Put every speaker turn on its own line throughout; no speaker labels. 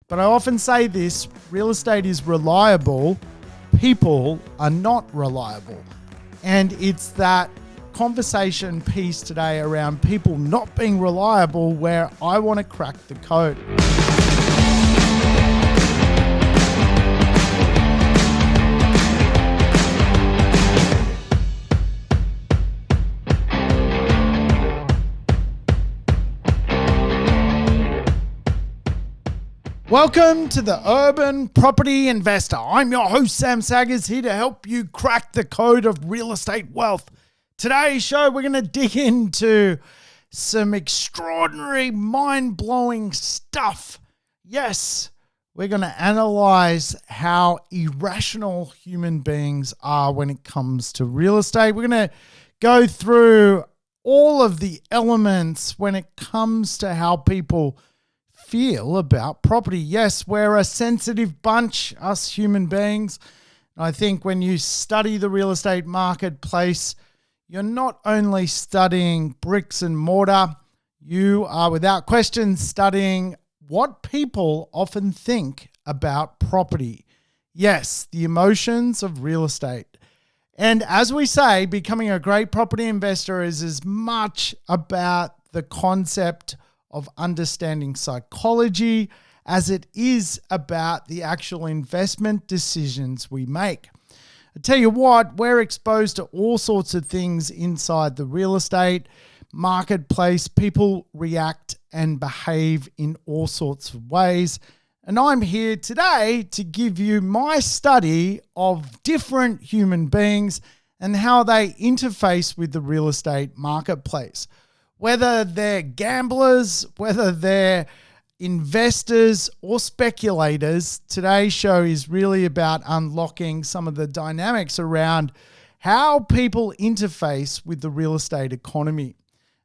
But I often say this, real estate is reliable, people are not reliable. And it's that conversation piece today around people not being reliable where I want to crack the code. Welcome to the Urban Property Investor. I'm your host, Sam Saggers, here to help you crack the code of real estate wealth. Today's show, we're going to dig into some extraordinary, mind-blowing stuff. Yes, we're going to analyze how irrational human beings are when it comes to real estate. We're going to go through all of the elements when it comes to how people feel about property. Yes, we're a sensitive bunch, us human beings. I think when you study the real estate marketplace, you're not only studying bricks and mortar, you are without question studying what people often think about property. Yes, the emotions of real estate. And as we say, becoming a great property investor is as much about the concept of understanding psychology as it is about the actual investment decisions we make. I tell you what, we're exposed to all sorts of things inside the real estate marketplace. People react and behave in all sorts of ways. And I'm here today to give you my study of different human beings and how they interface with the real estate marketplace. Whether they're gamblers, whether they're investors or speculators, today's show is really about unlocking some of the dynamics around how people interface with the real estate economy.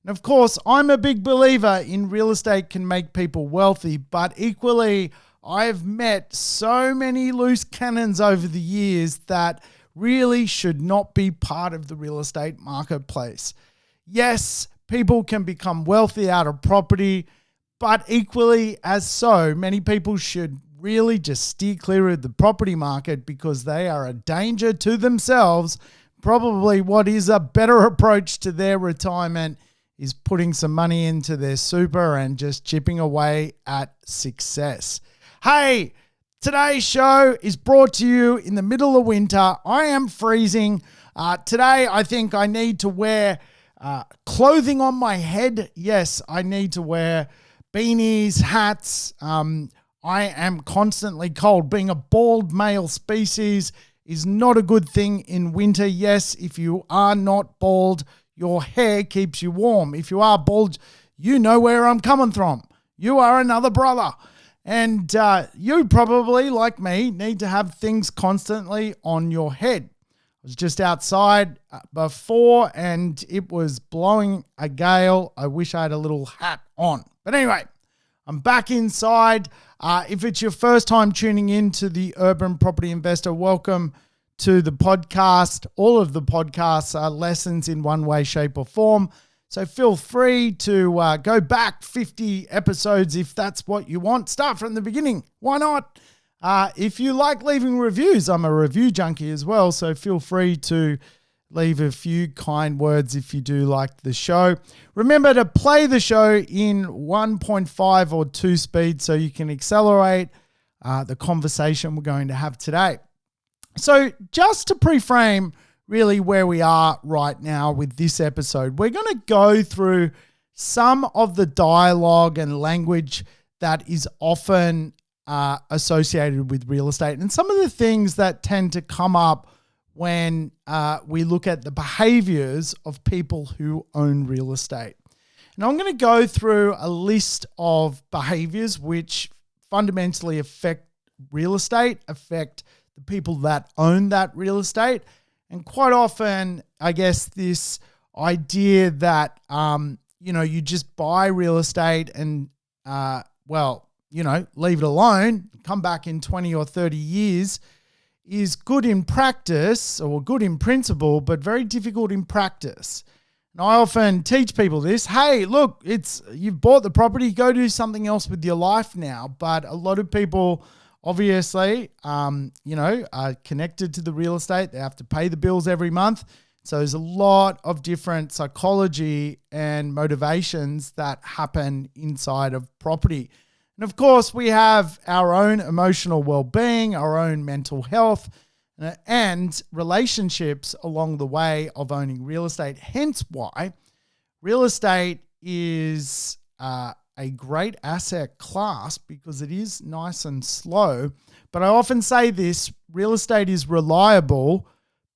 And of course, I'm a big believer in real estate can make people wealthy, but equally, I've met so many loose cannons over the years that really should not be part of the real estate marketplace. Yes, people can become wealthy out of property, but equally as so, many people should really just steer clear of the property market because they are a danger to themselves. Probably what is a better approach to their retirement is putting some money into their super and just chipping away at success. Hey, today's show is brought to you in the middle of winter. I am freezing. Today, I think I need to wear clothing on my head. Yes, I need to wear beanies, hats. I am constantly cold. Being a bald male species is not a good thing in winter. Yes, if you are not bald, your hair keeps you warm. If you are bald, you know where I'm coming from. You are another brother. And you probably, like me, need to have things constantly on your head. I was just outside before and it was blowing a gale. I wish I had a little hat on. But anyway, I'm back inside. If it's your first time tuning in to the Urban Property Investor, welcome to the podcast. All of the podcasts are lessons in one way, shape or form. So feel free to go back 50 episodes if that's what you want. Start from the beginning. Why not? If you like leaving reviews, I'm a review junkie as well, so feel free to leave a few kind words if you do like the show. Remember to play the show in 1.5 or 2 speed so you can accelerate the conversation we're going to have today. So just to pre-frame really where we are right now with this episode, we're going to go through some of the dialogue and language that is often associated with real estate and some of the things that tend to come up when we look at the behaviors of people who own real estate. And I'm going to go through a list of behaviors which fundamentally affect real estate, affect the people that own that real estate. And quite often, I guess this idea that, you just buy real estate and, leave it alone, come back in 20 or 30 years is good in practice or good in principle, but very difficult in practice. And I often teach people this. Hey, look, you've bought the property, go do something else with your life now. But a lot of people obviously, are connected to the real estate. They have to pay the bills every month. So there's a lot of different psychology and motivations that happen inside of property. And of course, we have our own emotional well-being, our own mental health, and relationships along the way of owning real estate. Hence why real estate is a great asset class, because it is nice and slow. But I often say this: real estate is reliable.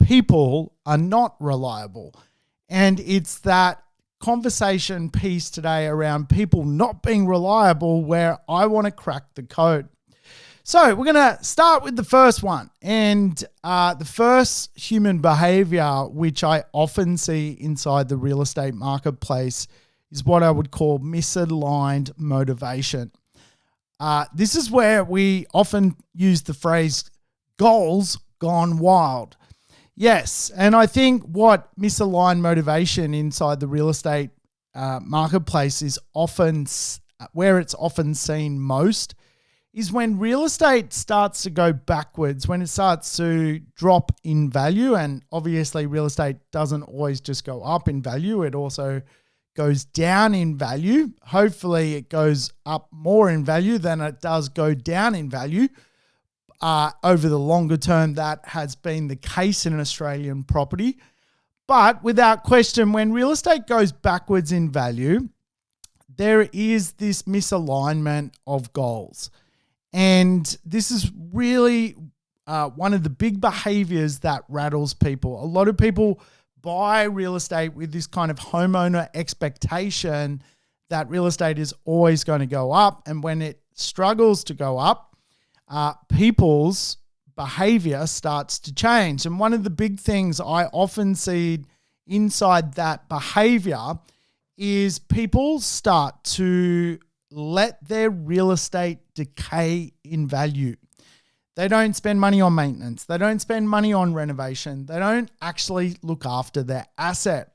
People are not reliable. And it's that conversation piece today around people not being reliable where I want to crack the code. So we're going to start with the first one. And the first human behavior, which I often see inside the real estate marketplace, is what I would call misaligned motivation. This is where we often use the phrase goals gone wild. Yes, and I think what misaligned motivation inside the real estate marketplace is often where it's often seen most is when real estate starts to go backwards, when it starts to drop in value. And obviously real estate doesn't always just go up in value, it also goes down in value. Hopefully it goes up more in value than it does go down in value. Over the longer term, that has been the case in Australian property. But without question, when real estate goes backwards in value, there is this misalignment of goals. And this is really one of the big behaviors that rattles people. A lot of people buy real estate with this kind of homeowner expectation that real estate is always going to go up. And when it struggles to go up, people's behavior starts to change. And one of the big things I often see inside that behavior is people start to let their real estate decay in value. They don't spend money on maintenance. They don't spend money on renovation. They don't actually look after their asset.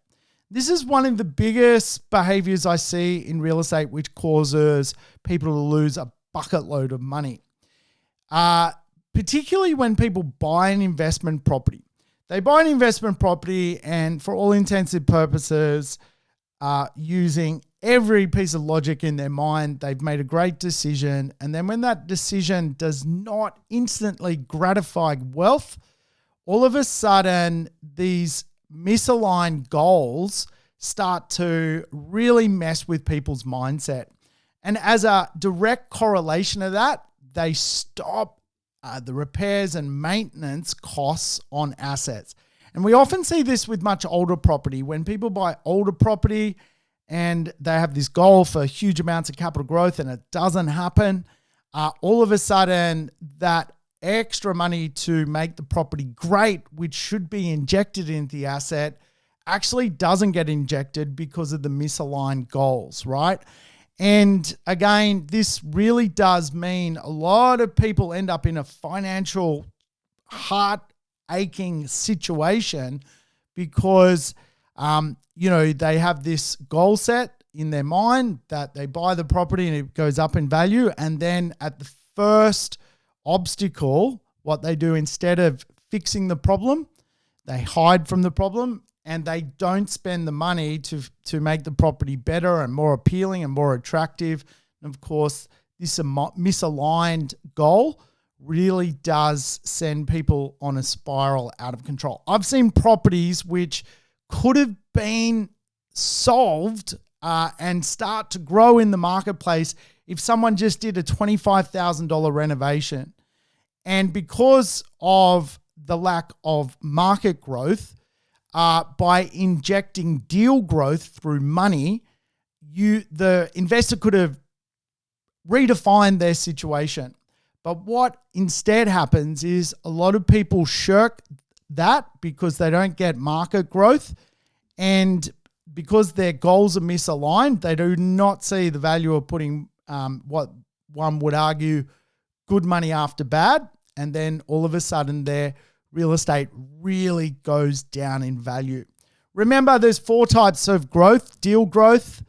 This is one of the biggest behaviors I see in real estate, which causes people to lose a bucket load of money. Particularly when people buy an investment property. They buy an investment property and for all intents and purposes, using every piece of logic in their mind, they've made a great decision. And then when that decision does not instantly gratify wealth, all of a sudden these misaligned goals start to really mess with people's mindset. And as a direct correlation of that, they stop the repairs and maintenance costs on assets. And we often see this with much older property. When people buy older property and they have this goal for huge amounts of capital growth and it doesn't happen, all of a sudden that extra money to make the property great, which should be injected into the asset, actually doesn't get injected because of the misaligned goals, right? And again, this really does mean a lot of people end up in a financial heart-aching situation because, they have this goal set in their mind that they buy the property and it goes up in value. And then at the first obstacle, what they do instead of fixing the problem, they hide from the problem and they don't spend the money to make the property better and more appealing and more attractive. And of course, this misaligned goal really does send people on a spiral out of control. I've seen properties which could have been solved and start to grow in the marketplace if someone just did a $25,000 renovation. And because of the lack of market growth, by injecting deal growth through money, the investor could have redefined their situation. But what instead happens is a lot of people shirk that because they don't get market growth, and because their goals are misaligned, they do not see the value of putting what one would argue good money after bad, and then all of a sudden their real estate really goes down in value. Remember, there's 4 types of growth: deal growth,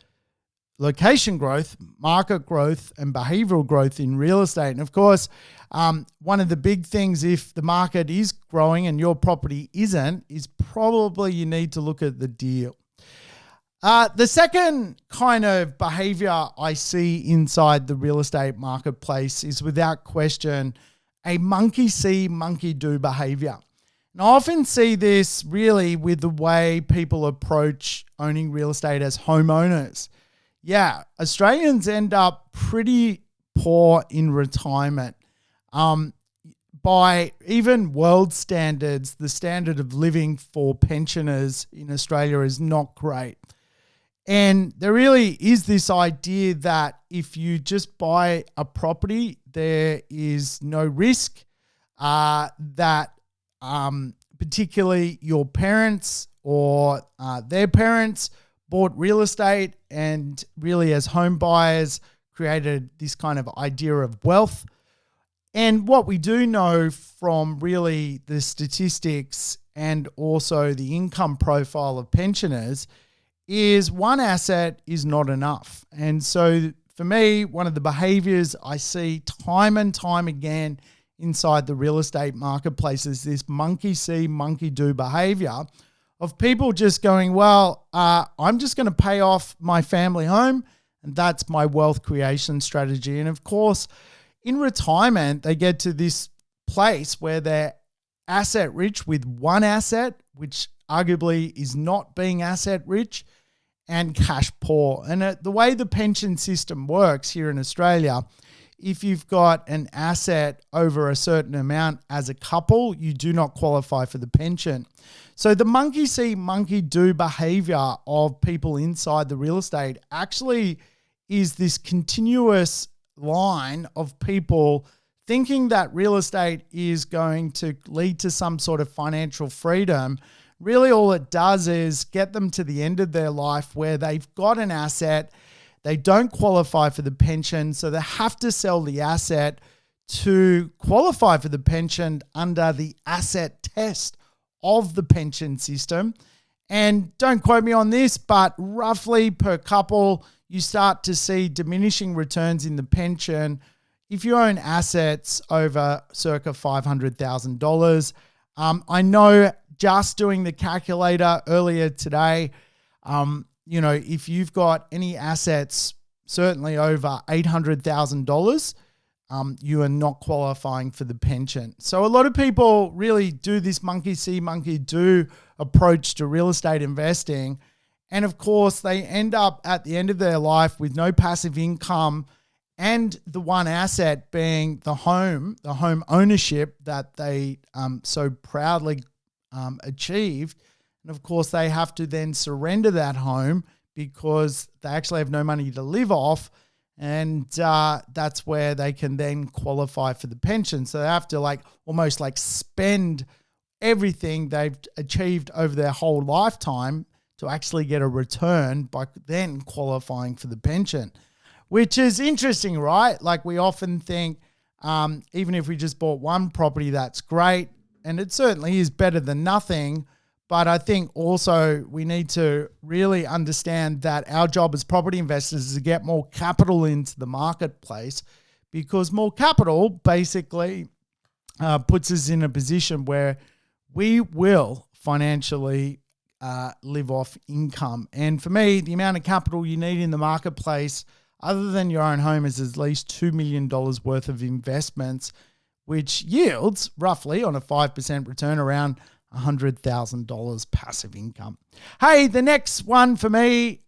location growth, market growth, and behavioral growth in real estate. And of course, one of the big things, if the market is growing and your property isn't, is probably you need to look at the deal. The second kind of behavior I see inside the real estate marketplace is, without question, a monkey see, monkey do behavior. And I often see this really with the way people approach owning real estate as homeowners. Yeah, Australians end up pretty poor in retirement. By even world standards, the standard of living for pensioners in Australia is not great. And there really is this idea that if you just buy a property, there is no risk, that particularly your parents or their parents bought real estate and really as home buyers created this kind of idea of wealth. And what we do know from really the statistics and also the income profile of pensioners is one asset is not enough. And so for me, one of the behaviors I see time and time again inside the real estate marketplace is this monkey see, monkey do behavior of people just going, well, I'm just going to pay off my family home, and that's my wealth creation strategy. And of course, in retirement, they get to this place where they're asset rich with one asset, which arguably is not being asset rich, and cash poor. And the way the pension system works here in Australia, if you've got an asset over a certain amount as a couple, you do not qualify for the pension. So the monkey see, monkey do behavior of people inside the real estate actually is this continuous line of people thinking that real estate is going to lead to some sort of financial freedom. Really all it does is get them to the end of their life where they've got an asset, they don't qualify for the pension, so they have to sell the asset to qualify for the pension under the asset test of the pension system. And don't quote me on this, but roughly per couple, you start to see diminishing returns in the pension if you own assets over circa $500,000. I know just doing the calculator earlier today, if you've got any assets certainly over $800,000, you are not qualifying for the pension. So a lot of people really do this monkey see, monkey do approach to real estate investing. And of course, they end up at the end of their life with no passive income and the one asset being the home ownership that they so proudly achieved. And of course, they have to then surrender that home because they actually have no money to live off. And that's where they can then qualify for the pension. So they have to almost spend everything they've achieved over their whole lifetime to actually get a return by then qualifying for the pension, which is interesting, right? Like we often think, even if we just bought one property, that's great. And it certainly is better than nothing. But I think also we need to really understand that our job as property investors is to get more capital into the marketplace, because more capital basically puts us in a position where we will financially live off income. And for me, the amount of capital you need in the marketplace, other than your own home, is at least $2 million worth of investments, which yields roughly on a 5% return around $100,000 passive income. Hey, the next one for me,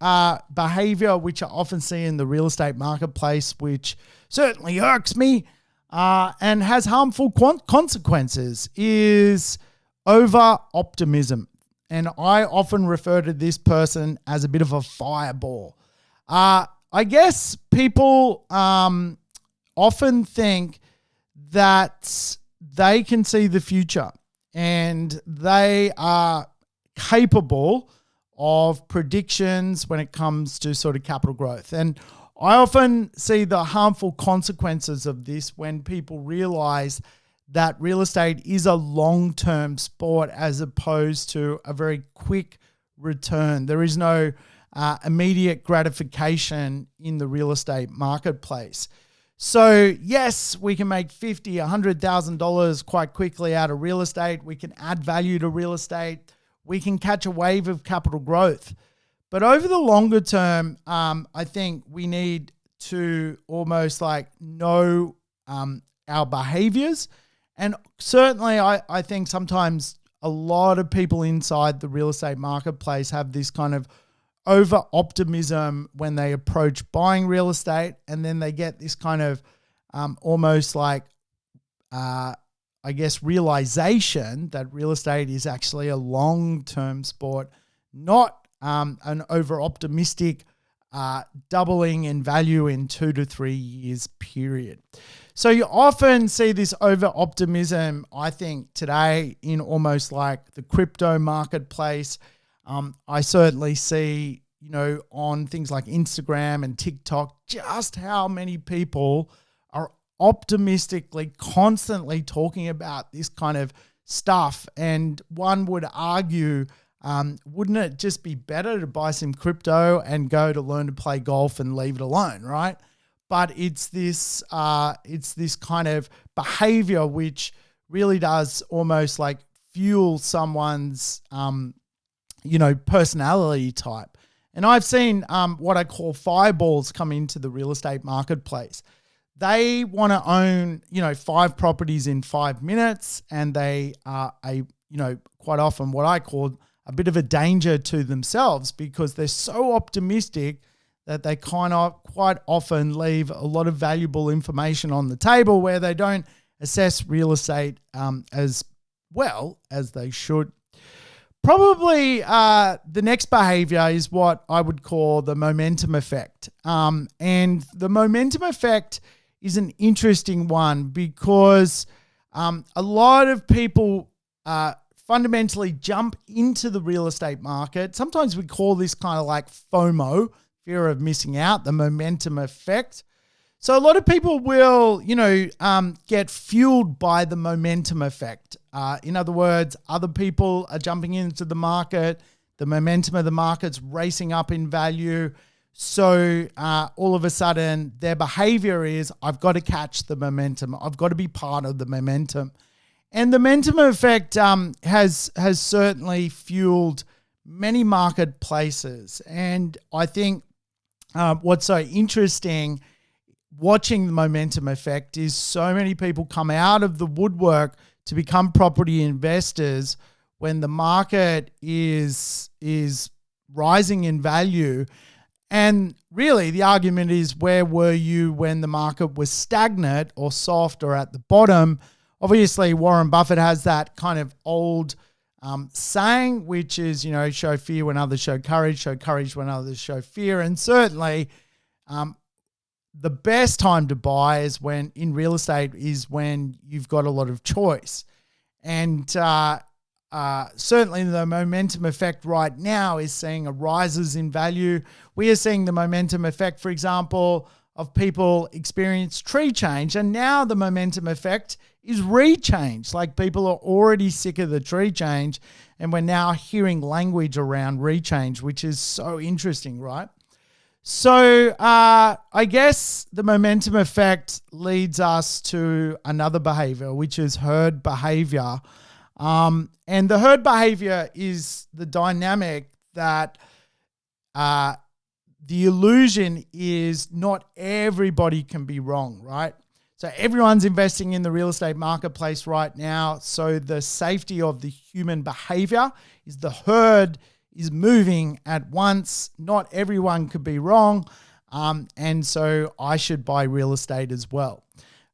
behavior, which I often see in the real estate marketplace, which certainly irks me and has harmful consequences, is over-optimism. And I often refer to this person as a bit of a fireball. I guess people often think that they can see the future and they are capable of predictions when it comes to sort of capital growth. And I often see the harmful consequences of this when people realize that real estate is a long-term sport as opposed to a very quick return. There is no immediate gratification in the real estate marketplace. So yes, we can make $50,000, $100,000 quite quickly out of real estate. We can add value to real estate. We can catch a wave of capital growth. But over the longer term, I think we need to almost like know our behaviors. And certainly I think sometimes a lot of people inside the real estate marketplace have this kind of over optimism when they approach buying real estate, and then they get this kind of almost like, realization that real estate is actually a long-term sport, not an over optimistic doubling in value in 2 to 3 years period. So you often see this over optimism, I think, today in almost like the crypto marketplace. I certainly see, on things like Instagram and TikTok, just how many people are optimistically constantly talking about this kind of stuff. And one would argue, wouldn't it just be better to buy some crypto and go to learn to play golf and leave it alone, right? But it's this kind of behavior which really does almost like fuel someone's personality type. And I've seen what I call fireballs come into the real estate marketplace. They want to own, 5 properties in 5 minutes, and they are quite often what I call a bit of a danger to themselves, because they're so optimistic that they quite often leave a lot of valuable information on the table where they don't assess real estate as well as they should. Probably the next behavior is what I would call the momentum effect. And the momentum effect is an interesting one because a lot of people fundamentally jump into the real estate market. Sometimes we call this kind of like FOMO, fear of missing out, the momentum effect. So a lot of people will, get fueled by the momentum effect. In other words, other people are jumping into the market. The momentum of the market's racing up in value. So all of a sudden, their behavior is, I've got to catch the momentum. I've got to be part of the momentum. And the momentum effect has certainly fueled many marketplaces. And I think what's so interesting watching the momentum effect is so many people come out of the woodwork to become property investors when the market is rising in value. And really the argument is, where were you when the market was stagnant or soft or at the bottom? Obviously, Warren Buffett has that kind of old saying, which is, show fear when others show courage when others show fear. And certainly the best time to buy is when in real estate is when you've got a lot of choice. And certainly the momentum effect right now is seeing a rises in value. We are seeing the momentum effect, for example, of people experience tree change. And now the momentum effect is rechange. Like, people are already sick of the tree change, and we're now hearing language around rechange, which is so interesting, right? So I guess the momentum effect leads us to another behavior, which is herd behavior. And the herd behavior is the dynamic that the illusion is not everybody can be wrong, right? So everyone's investing in the real estate marketplace right now. So the safety of the human behavior is the herd is moving at once. Not everyone could be wrong. And so I should buy real estate as well.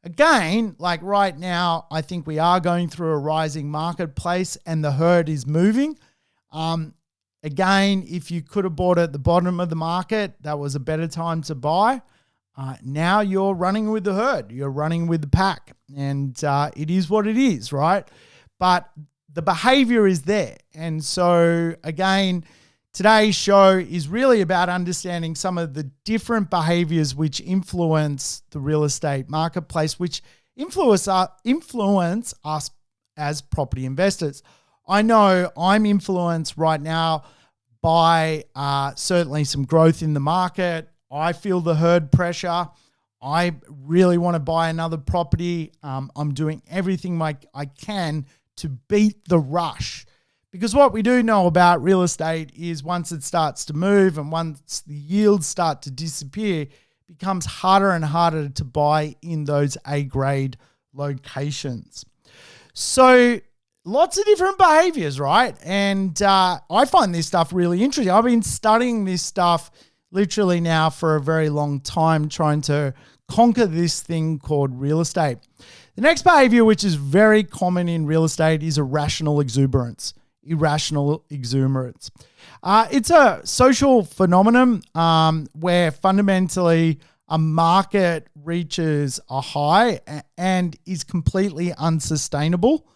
Again, like right now, I think we are going through a rising marketplace and the herd is moving. Again, if you could have bought at the bottom of the market, that was a better time to buy. Now you're running with the herd. You're running with the pack. And it is what it is, right? But the behavior is there. And so again, today's show is really about understanding some of the different behaviors which influence the real estate marketplace, which influence us as property investors. I know I'm influenced right now by certainly some growth in the market. I feel the herd pressure. I really want to buy another property. I'm doing everything I can to beat the rush. Because what we do know about real estate is once it starts to move and once the yields start to disappear, it becomes harder and harder to buy in those A-grade locations. So lots of different behaviors, right? And I find this stuff really interesting. I've been studying this stuff literally now for a very long time, trying to conquer this thing called real estate. The next behavior, which is very common in real estate, is irrational exuberance. Irrational exuberance. It's a social phenomenon where fundamentally a market reaches a high and is completely unsustainable.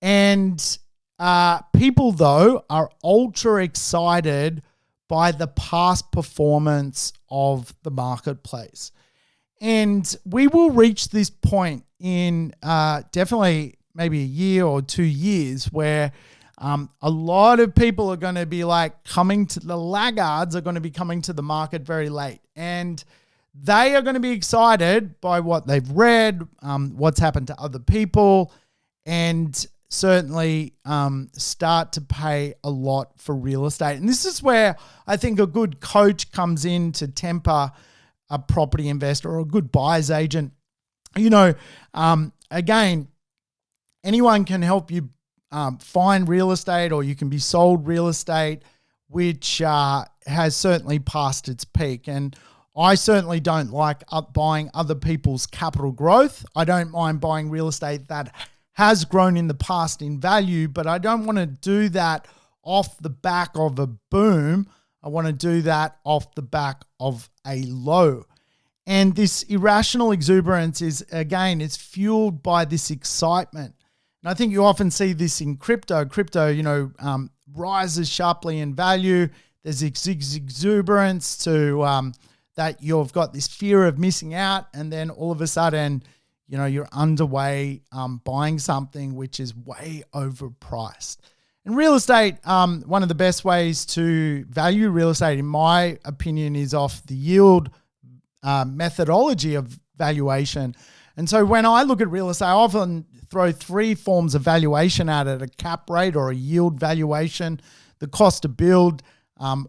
And people, though, are ultra excited by the past performance of the marketplace. And we will reach this point in definitely maybe a year or 2 years where a lot of people are going to be the laggards are going to be coming to the market very late. And they are going to be excited by what they've read, what's happened to other people, and certainly start to pay a lot for real estate. And this is where I think a good coach comes in to temper a property investor or a good buyer's agent. Again, anyone can help you find real estate, or you can be sold real estate, which has certainly passed its peak. And I certainly don't like buying other people's capital growth. I don't mind buying real estate that has grown in the past in value, but I don't want to do that off the back of a boom. I want to do that off the back of a low. And this irrational exuberance is, again, it's fueled by this excitement. And I think you often see this in crypto. Crypto, rises sharply in value. There's exuberance to that you've got this fear of missing out, and then all of a sudden, you're underway buying something which is way overpriced. And real estate, one of the best ways to value real estate, in my opinion, is off the yield methodology of valuation. And so when I look at real estate, I often throw 3 forms of valuation at it: a cap rate or a yield valuation, the cost to build,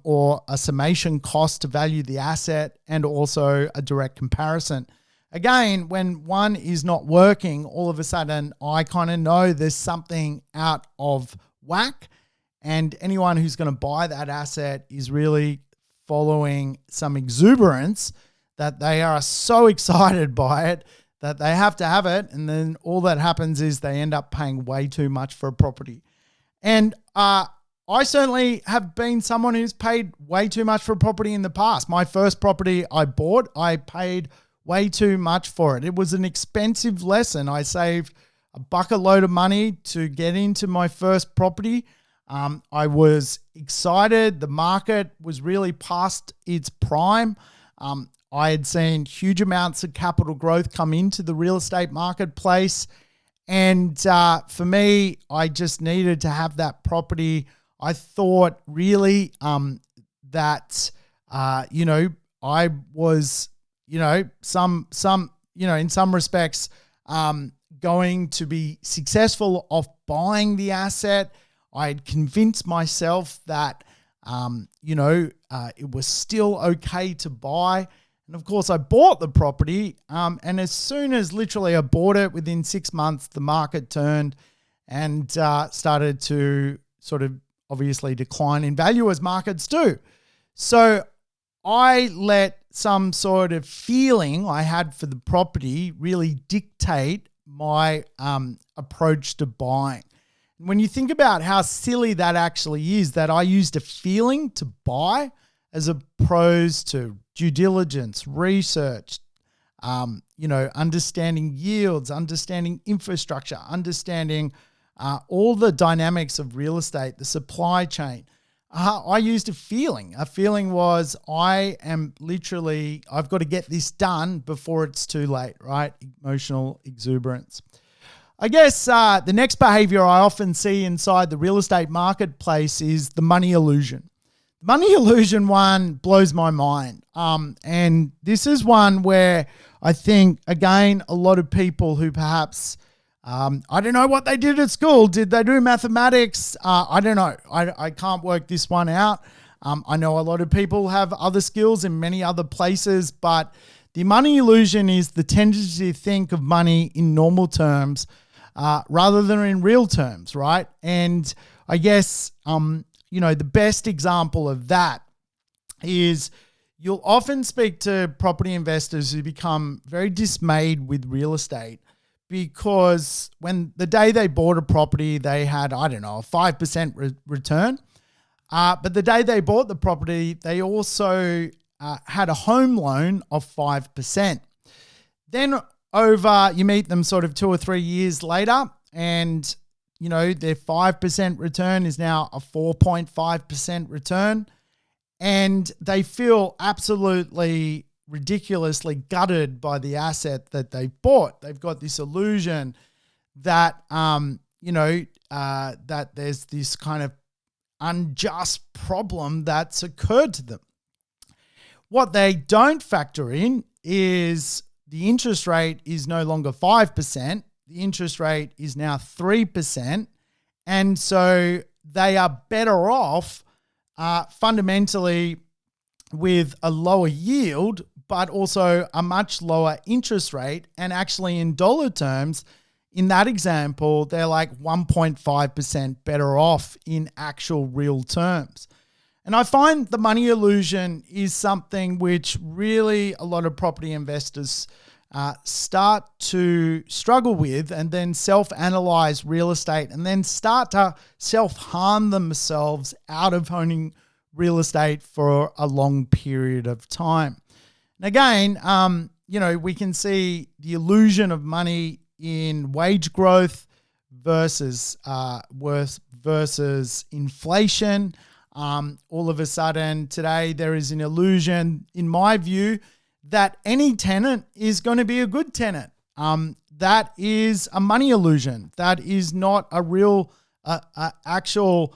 or a summation cost to value the asset, and also a direct comparison. Again, when one is not working, all of a sudden I kind of know there's something out of whack, and anyone who's going to buy that asset is really following some exuberance that they are so excited by it that they have to have it, and then all that happens is they end up paying way too much for a property. And I certainly have been someone who's paid way too much for a property in the past. My first property I bought, I paid way too much for it. It was an expensive lesson. I saved a bucket load of money to get into my first property. I was excited. The market was really past its prime. I had seen huge amounts of capital growth come into the real estate marketplace. And for me, I just needed to have that property. I thought really that, I was, in some respects, going to be successful of buying the asset. I had convinced myself that, it was still okay to buy. And of course, I bought the property. And as soon as literally I bought it, within 6 months, the market turned and started to sort of obviously decline in value, as markets do. So I let some sort of feeling I had for the property really dictate my approach to buying. And when you think about how silly that actually is, that I used a feeling to buy as opposed to due diligence, research, understanding yields, understanding infrastructure, understanding all the dynamics of real estate, the supply chain. I used a feeling. A feeling was I've got to get this done before it's too late, right? Emotional exuberance. I guess the next behavior I often see inside the real estate marketplace is the money illusion. money illusion one blows my mind. And this is one where I think, again, a lot of people who perhaps, I don't know what they did at school. Did they do mathematics? I don't know. I can't work this one out. I know a lot of people have other skills in many other places, but the money illusion is the tendency to think of money in normal terms rather than in real terms, right? And I guess, the best example of that is you'll often speak to property investors who become very dismayed with real estate because when the day they bought a property, they had, a 5% return. But the day they bought the property, they also had a home loan of 5%. Then you meet them sort of 2 or 3 years later, and their 5% return is now a 4.5% return, and they feel absolutely ridiculously gutted by the asset that they bought. They've got this illusion that that there's this kind of unjust problem that's occurred to them. What they don't factor in is the interest rate is no longer 5%. The interest rate is now 3%. And so they are better off fundamentally with a lower yield, but also a much lower interest rate. And actually in dollar terms, in that example, they're like 1.5% better off in actual real terms. And I find the money illusion is something which really a lot of property investors start to struggle with, and then self-analyze real estate, and then start to self-harm themselves out of owning real estate for a long period of time. And again, we can see the illusion of money in wage growth versus inflation. All of a sudden today there is an illusion, in my view, that any tenant is going to be a good tenant. That is a money illusion. That is not a real, actual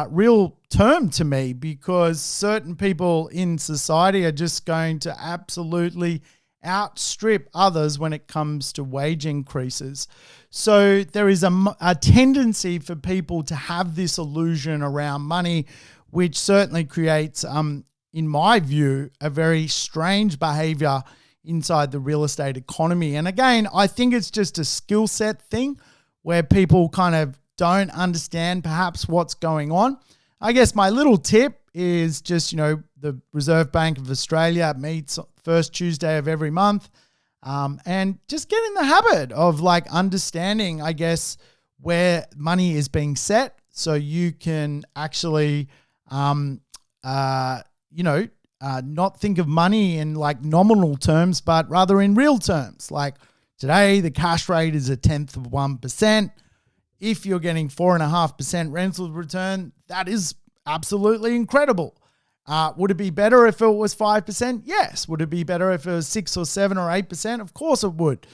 real term to me, because certain people in society are just going to absolutely outstrip others when it comes to wage increases. So there is a tendency for people to have this illusion around money, which certainly creates, in my view, a very strange behavior inside the real estate economy. And again, I think it's just a skill set thing where people kind of don't understand perhaps what's going on. I guess my little tip is just, the Reserve Bank of Australia meets first Tuesday of every month, and just get in the habit of understanding, I guess, where money is being set, so you can actually, not think of money in nominal terms, but rather in real terms. Like today, the cash rate is 0.1%. If you're getting 4.5% rental return, that is absolutely incredible. Would it be better if it was 5%? Yes. Would it be better if it was 6 or 7 or 8%? Of course it would.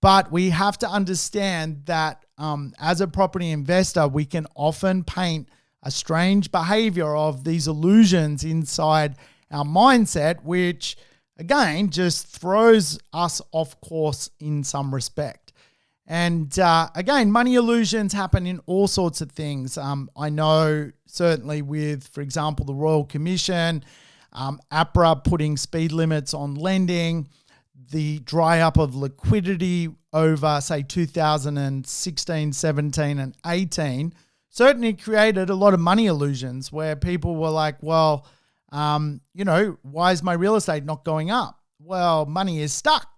But we have to understand that as a property investor, we can often paint a strange behavior of these illusions inside our mindset, which again just throws us off course in some respect. And again, money illusions happen in all sorts of things. I know certainly with, for example, the Royal Commission, APRA putting speed limits on lending, the dry up of liquidity over, say, 2016, 17 and 18, certainly created a lot of money illusions where people were like, well, why is my real estate not going up? Well, money is stuck.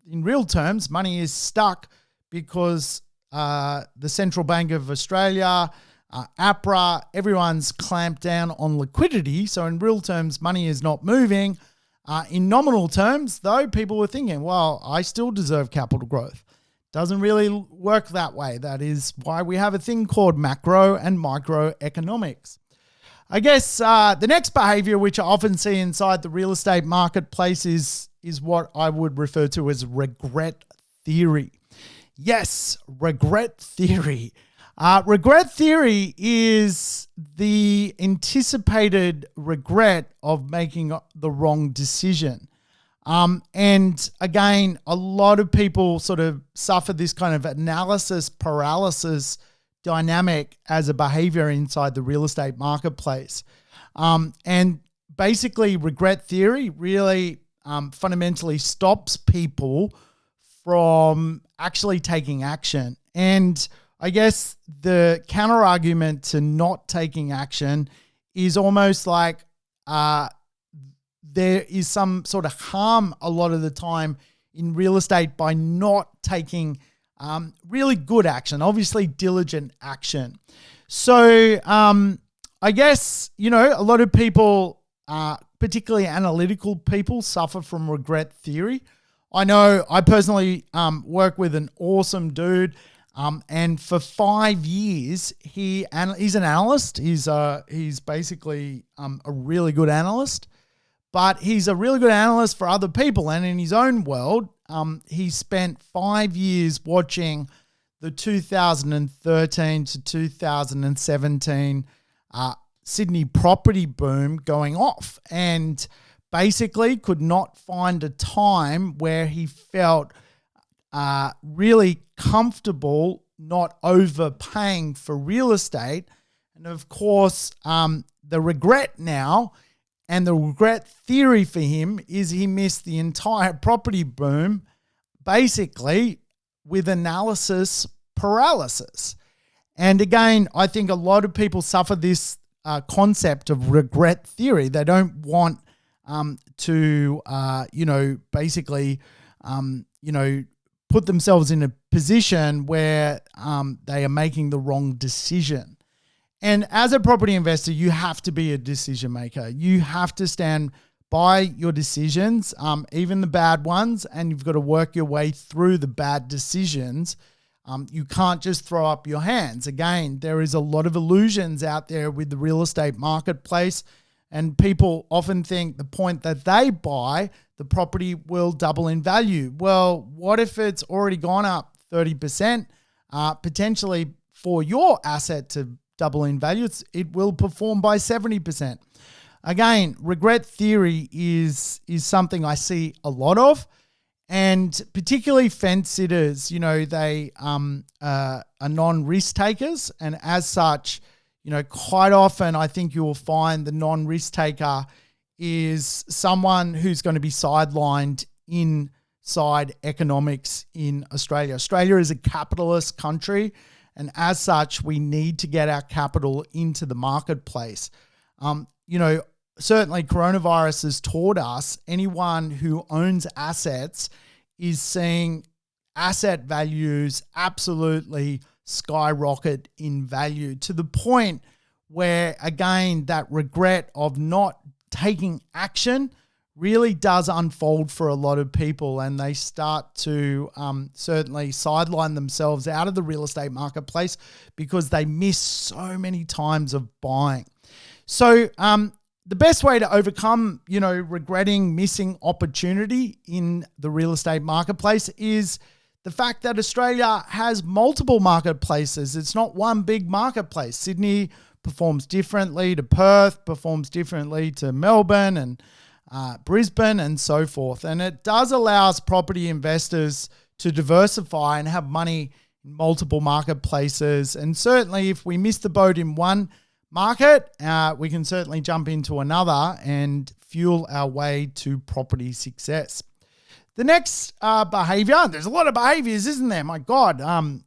In real terms, money is stuck because the Central Bank of Australia, APRA, everyone's clamped down on liquidity. So in real terms, money is not moving. In nominal terms, though, people were thinking, well, I still deserve capital growth. Doesn't really work that way. That is why we have a thing called macro and microeconomics. I guess the next behavior, which I often see inside the real estate marketplace, is what I would refer to as regret theory. Yes, regret theory. Regret theory is the anticipated regret of making the wrong decision. And again, a lot of people sort of suffer this kind of analysis paralysis dynamic as a behavior inside the real estate marketplace. And basically, regret theory really fundamentally stops people from actually taking action. And I guess the counter argument to not taking action is almost like there is some sort of harm a lot of the time in real estate by not taking really good action, obviously diligent action. So I guess, a lot of people, particularly analytical people, suffer from regret theory. I know I personally work with an awesome dude, and for 5 years he's an analyst. He's basically a really good analyst, but he's a really good analyst for other people. And in his own world, he spent 5 years watching the 2013 to 2017 Sydney property boom going off, and basically could not find a time where he felt really comfortable not overpaying for real estate. And of course, the regret now and the regret theory for him is he missed the entire property boom basically with analysis paralysis. And again, I think a lot of people suffer this concept of regret theory. They don't want to, basically, put themselves in a position where they are making the wrong decision. And as a property investor, you have to be a decision maker. You have to stand by your decisions, even the bad ones, and you've got to work your way through the bad decisions. You can't just throw up your hands. Again, there is a lot of illusions out there with the real estate marketplace, and people often think the point that they buy, the property will double in value. Well, what if it's already gone up 30%? Potentially for your asset to double in value, it will perform by 70%. Again, regret theory is something I see a lot of. And particularly fence sitters, they are non-risk takers. And as such, quite often I think you will find the non-risk taker is someone who's going to be sidelined inside economics in Australia. Australia is a capitalist country, and as such, we need to get our capital into the marketplace. Certainly coronavirus has taught us anyone who owns assets is seeing asset values absolutely skyrocket in value to the point where, again, that regret of not taking action really does unfold for a lot of people, and they start to certainly sideline themselves out of the real estate marketplace because they miss so many times of buying. So, the best way to overcome, regretting missing opportunity in the real estate marketplace is the fact that Australia has multiple marketplaces. It's not one big marketplace. Sydney performs differently to Perth, performs differently to Melbourne and Brisbane and so forth. And it does allow property investors to diversify and have money in multiple marketplaces. And certainly if we miss the boat in one market, we can certainly jump into another and fuel our way to property success. The next behavior, there's a lot of behaviors, isn't there? My God, I'm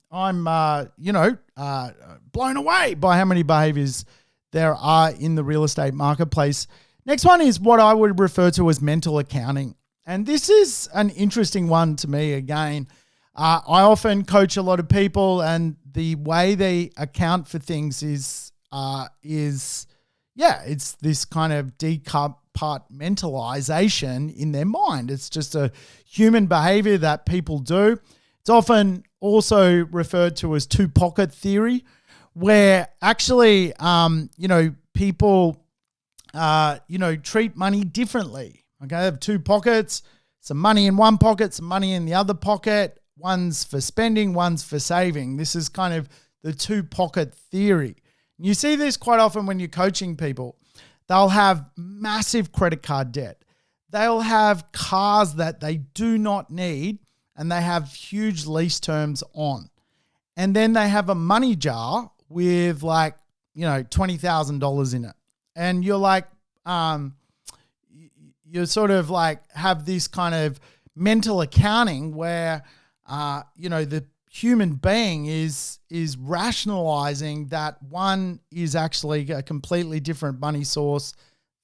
blown away by how many behaviors there are in the real estate marketplace. Next one is what I would refer to as mental accounting. And this is an interesting one to me again. I often coach a lot of people, and the way they account for things is it's this kind of decompartmentalization in their mind. It's just a human behavior that people do. It's often also referred to as two-pocket theory, where actually, people, treat money differently. Okay, they have two pockets, some money in one pocket, some money in the other pocket. One's for spending, one's for saving. This is kind of the two-pocket theory. You see this quite often when you're coaching people. They'll have massive credit card debt. They'll have cars that they do not need, and they have huge lease terms on. And then they have a money jar with $20,000 in it. And you're like, you sort of like have this kind of mental accounting where, the human being is rationalizing that one is actually a completely different money source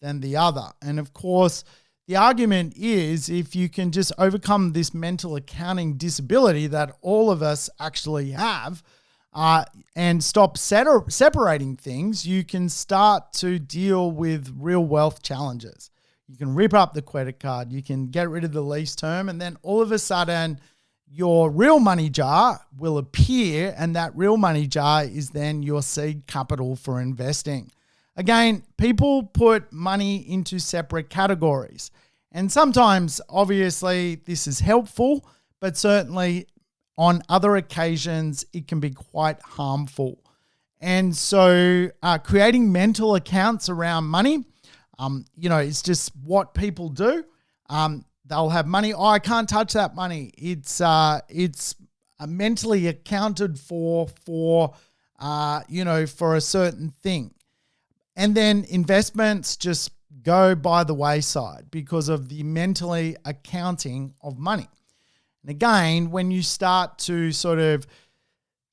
than the other. And of course, the argument is if you can just overcome this mental accounting disability that all of us actually have, and stop separating things, you can start to deal with real wealth challenges. You can rip up the credit card, you can get rid of the lease term, and then all of a sudden your real money jar will appear, and that real money jar is then your seed capital for investing. Again, people put money into separate categories, and sometimes obviously this is helpful, but certainly on other occasions it can be quite harmful. And so creating mental accounts around money, it's just what people do. They'll have money. Oh, I can't touch that money. It's mentally accounted for a certain thing. And then investments just go by the wayside because of the mentally accounting of money. And again, when you start to sort of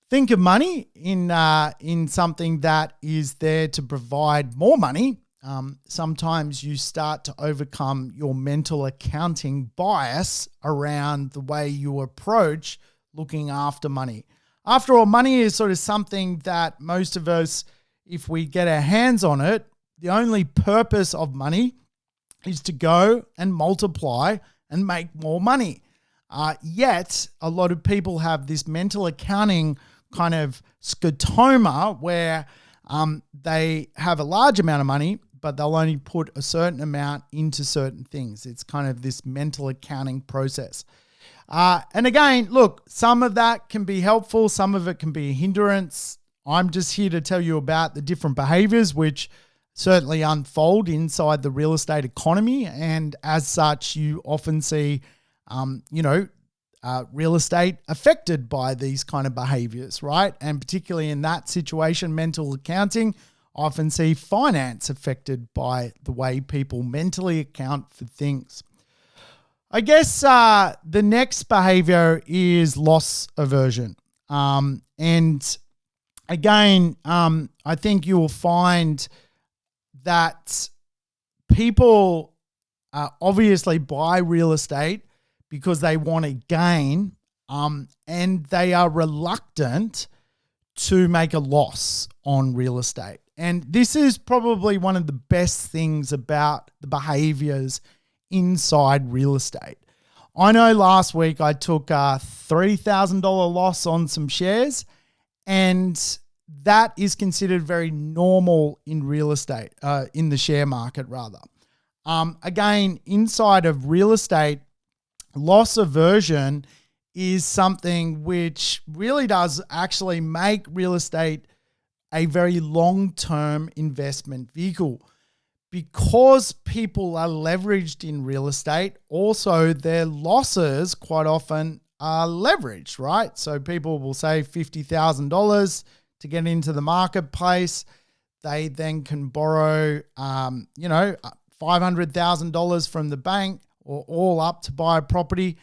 think of money in something that is there to provide more money, sometimes you start to overcome your mental accounting bias around the way you approach looking after money. After all, money is sort of something that most of us, if we get our hands on it, the only purpose of money is to go and multiply and make more money. Yet, a lot of people have this mental accounting kind of scotoma where they have a large amount of money, but they'll only put a certain amount into certain things. It's kind of this mental accounting process. And again, look, some of that can be helpful. Some of it can be a hindrance. I'm just here to tell you about the different behaviors which certainly unfold inside the real estate economy. And as such, you often see, real estate affected by these kind of behaviors, right? And particularly in that situation, mental accounting, I often see finance affected by the way people mentally account for things. I guess the next behavior is loss aversion. And again, I think you will find that people obviously buy real estate because they want to gain, and they are reluctant to make a loss on real estate. And this is probably one of the best things about the behaviors inside real estate. I know last week I took a $3,000 loss on some shares, and that is considered very normal in real estate, in the share market rather. Again, inside of real estate, loss aversion is something which really does actually make real estate a very long-term investment vehicle. Because people are leveraged in real estate, also their losses quite often are leveraged, right? So people will save $50,000 to get into the marketplace. They then can borrow, $500,000 from the bank or all up to buy a property.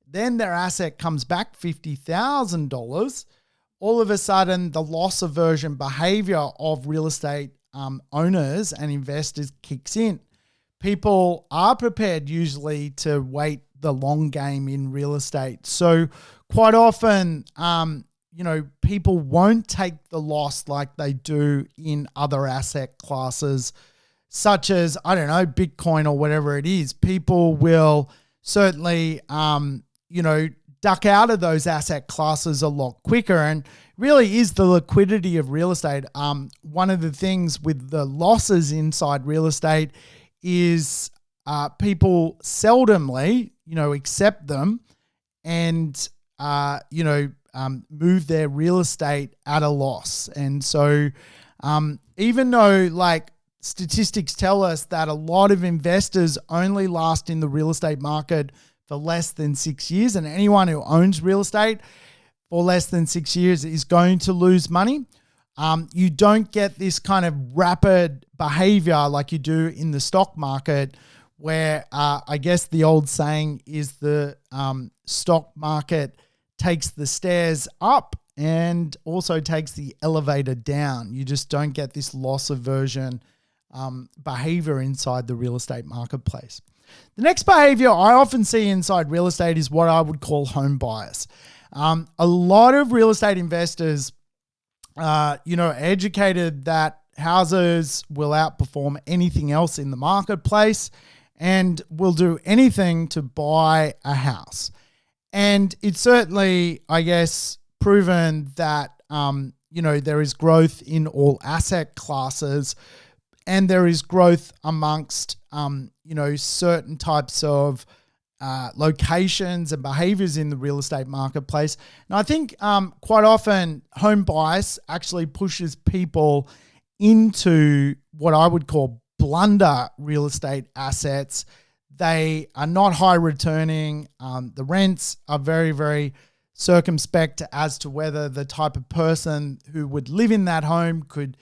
Then their asset comes back $50,000. All of a sudden, the loss aversion behavior of real estate owners and investors kicks in. People are prepared usually to wait the long game in real estate. So quite often, people won't take the loss like they do in other asset classes, such as, Bitcoin or whatever it is. People will certainly, duck out of those asset classes a lot quicker, and really is the liquidity of real estate. One of the things with the losses inside real estate is people seldomly, accept them and, move their real estate at a loss. And so even though like statistics tell us that a lot of investors only last in the real estate market for less than 6 years, and anyone who owns real estate for less than 6 years is going to lose money, you don't get this kind of rapid behavior like you do in the stock market, where I guess the old saying is the stock market takes the stairs up and also takes the elevator down. You just don't get this loss aversion behavior inside the real estate marketplace. The next behavior I often see inside real estate is what I would call home bias. A lot of real estate investors, educated that houses will outperform anything else in the marketplace and will do anything to buy a house. And it's certainly, I guess, proven that, there is growth in all asset classes, and there is growth amongst, certain types of locations and behaviors in the real estate marketplace. And I think quite often home bias actually pushes people into what I would call blunder real estate assets. They are not high returning. The rents are very, very circumspect as to whether the type of person who would live in that home could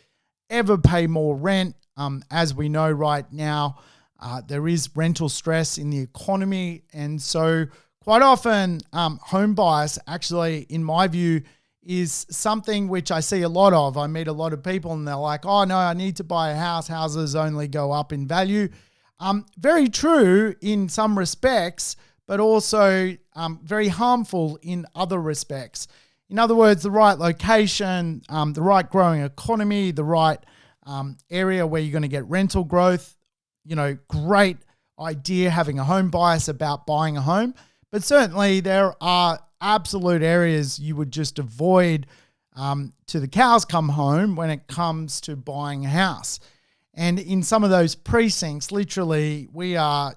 ever pay more rent. As we know right now, there is rental stress in the economy. And so quite often home bias actually, in my view, is something which I see a lot of. I meet a lot of people and they're like, oh no, I need to buy a house. Houses only go up in value. Very true in some respects, but also very harmful in other respects. In other words, the right location, the right growing economy, the right area where you're going to get rental growth, great idea having a home bias about buying a home. But certainly there are absolute areas you would just avoid to the cows come home when it comes to buying a house. And in some of those precincts, literally we are,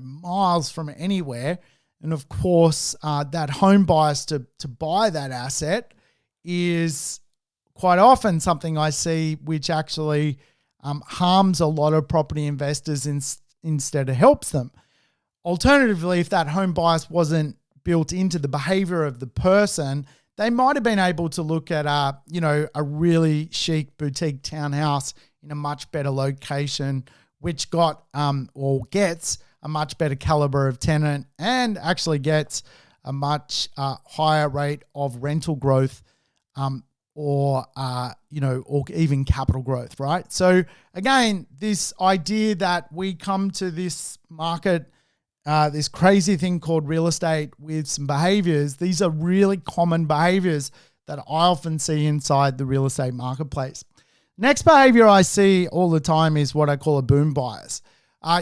miles from anywhere. And of course, that home bias to buy that asset is quite often something I see which actually harms a lot of property investors instead of helps them. Alternatively, if that home bias wasn't built into the behavior of the person, they might have been able to look at a really chic boutique townhouse in a much better location, which got or gets a much better caliber of tenant and actually gets a much higher rate of rental growth or even capital growth, right? So again, this idea that we come to this market, this crazy thing called real estate with some behaviors, these are really common behaviors that I often see inside the real estate marketplace. Next behavior I see all the time is what I call a boom bias.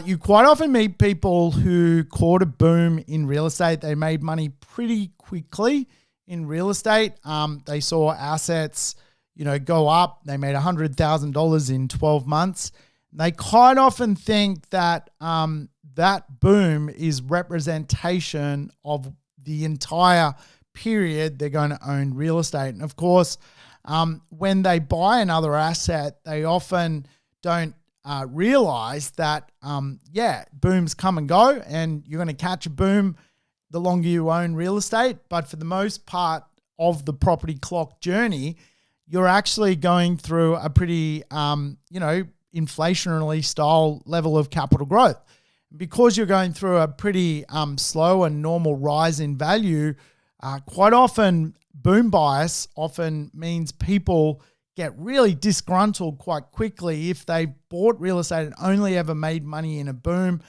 You quite often meet people who caught a boom in real estate. They made money pretty quickly in real estate. They saw assets, go up. They made $100,000 in 12 months. They quite often think that that boom is representation of the entire period they're going to own real estate. And of course, when they buy another asset, they often don't realize that, booms come and go, and you're going to catch a boom the longer you own real estate. But for the most part of the property clock journey, you're actually going through a pretty, inflationary style level of capital growth. Because you're going through a pretty slow and normal rise in value, quite often boom bias often means people get really disgruntled quite quickly if they bought real estate and only ever made money in a boom.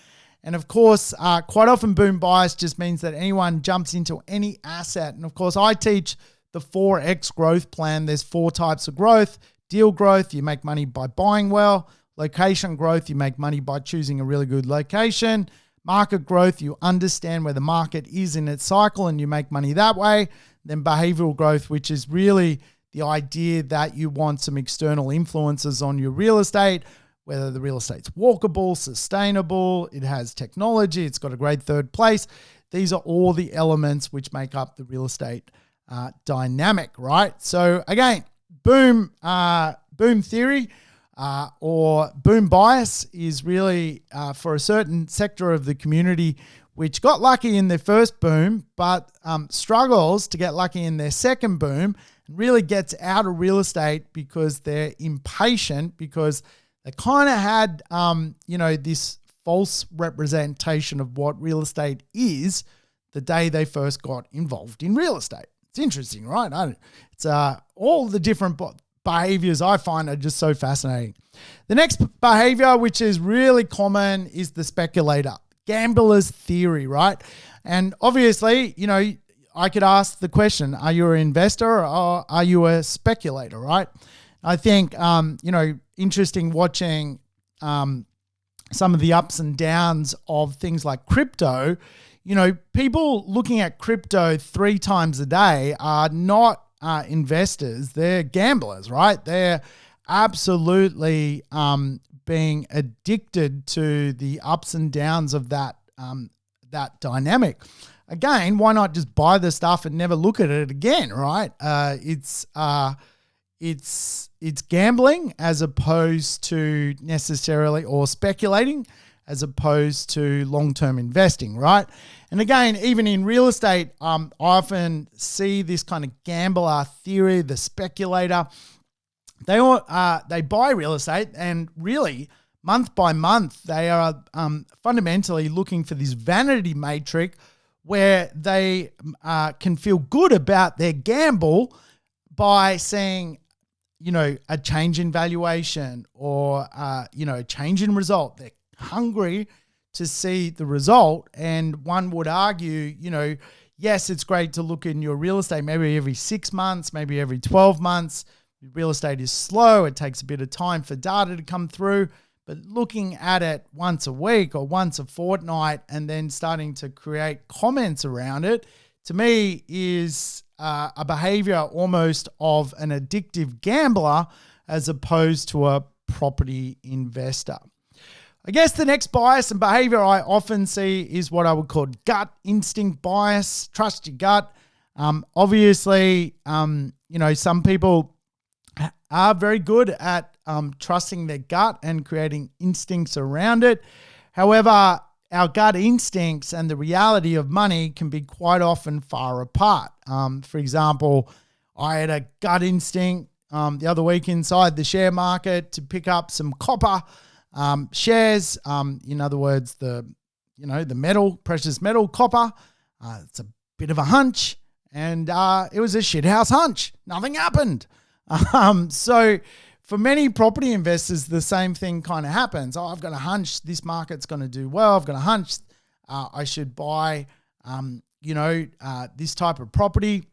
And of course, quite often boom bias just means that anyone jumps into any asset. And of course, I teach the 4X growth plan. There's 4 types of growth. Deal growth, you make money by buying well. Location growth, you make money by choosing a really good location. Market growth, you understand where the market is in its cycle and you make money that way. Then behavioral growth, which is really the idea that you want some external influences on your real estate, whether the real estate's walkable, sustainable, it has technology, it's got a great third place. these are all the elements which make up the real estate dynamic, right? So again, boom theory or boom bias is really for a certain sector of the community which got lucky in their first boom, but struggles to get lucky in their second boom, and really gets out of real estate because they're impatient, because they kind of had, this false representation of what real estate is the day they first got involved in real estate. It's interesting, right? It's all the different behaviors I find are just so fascinating. The next behavior, which is really common, is the speculator, gambler's theory, right? And obviously, I could ask the question, are you an investor or are you a speculator, right? I think, interesting watching some of the ups and downs of things like crypto. People looking at crypto 3 times a day are not investors, they're gamblers, right? They're absolutely being addicted to the ups and downs of that dynamic. Again, why not just buy the stuff and never look at it again, right? It's gambling as opposed to necessarily, or speculating as opposed to long-term investing, right? And again, even in real estate, I often see this kind of gambler theory, the speculator. They buy real estate, and really month by month, they are fundamentally looking for this vanity matrix where they can feel good about their gamble by seeing, a change in valuation or, a change in result. They're hungry to see the result. And one would argue, yes, it's great to look in your real estate maybe every 6 months, maybe every 12 months. Real estate is slow. It takes a bit of time for data to come through. But looking at it once a week or once a fortnight and then starting to create comments around it, to me is a behavior almost of an addictive gambler as opposed to a property investor. I guess the next bias and behavior I often see is what I would call gut instinct bias. Trust your gut. Obviously, some people are very good at trusting their gut and creating instincts around it. However, our gut instincts and the reality of money can be quite often far apart. For example, I had a gut instinct the other week inside the share market to pick up some copper shares. In other words, the metal, precious metal, copper. It's a bit of a hunch, and it was a shithouse hunch. Nothing happened. So for many property investors, the same thing kind of happens. I've got a hunch this market's going to do well. I've got a hunch I should buy, this type of property.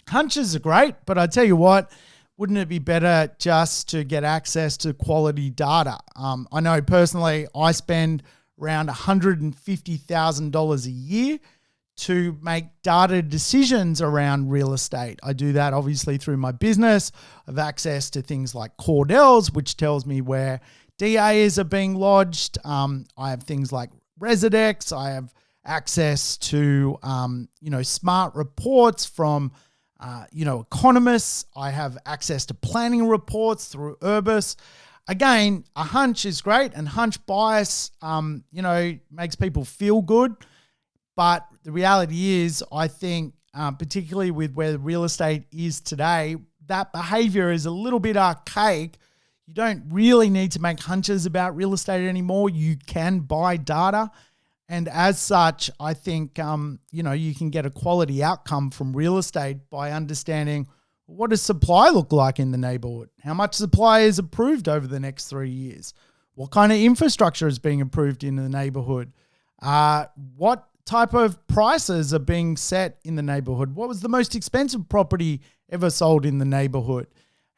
Hunches are great, but I tell you what, wouldn't it be better just to get access to quality data? I know personally I spend around $150,000 a year to make data decisions around real estate. I do that obviously through my business. I have access to things like Cordell's, which tells me where DAs are being lodged. I have things like Residex. I have access to, smart reports from, economists. I have access to planning reports through Urbis. Again, a hunch is great, and hunch bias, makes people feel good. But the reality is, I think, particularly with where real estate is today, that behavior is a little bit archaic. You don't really need to make hunches about real estate anymore. You can buy data. And as such, I think, you can get a quality outcome from real estate by understanding, what does supply look like in the neighborhood? How much supply is approved over the next 3 years? What kind of infrastructure is being approved in the neighborhood? What type of prices are being set in the neighborhood? What was the most expensive property ever sold in the neighborhood?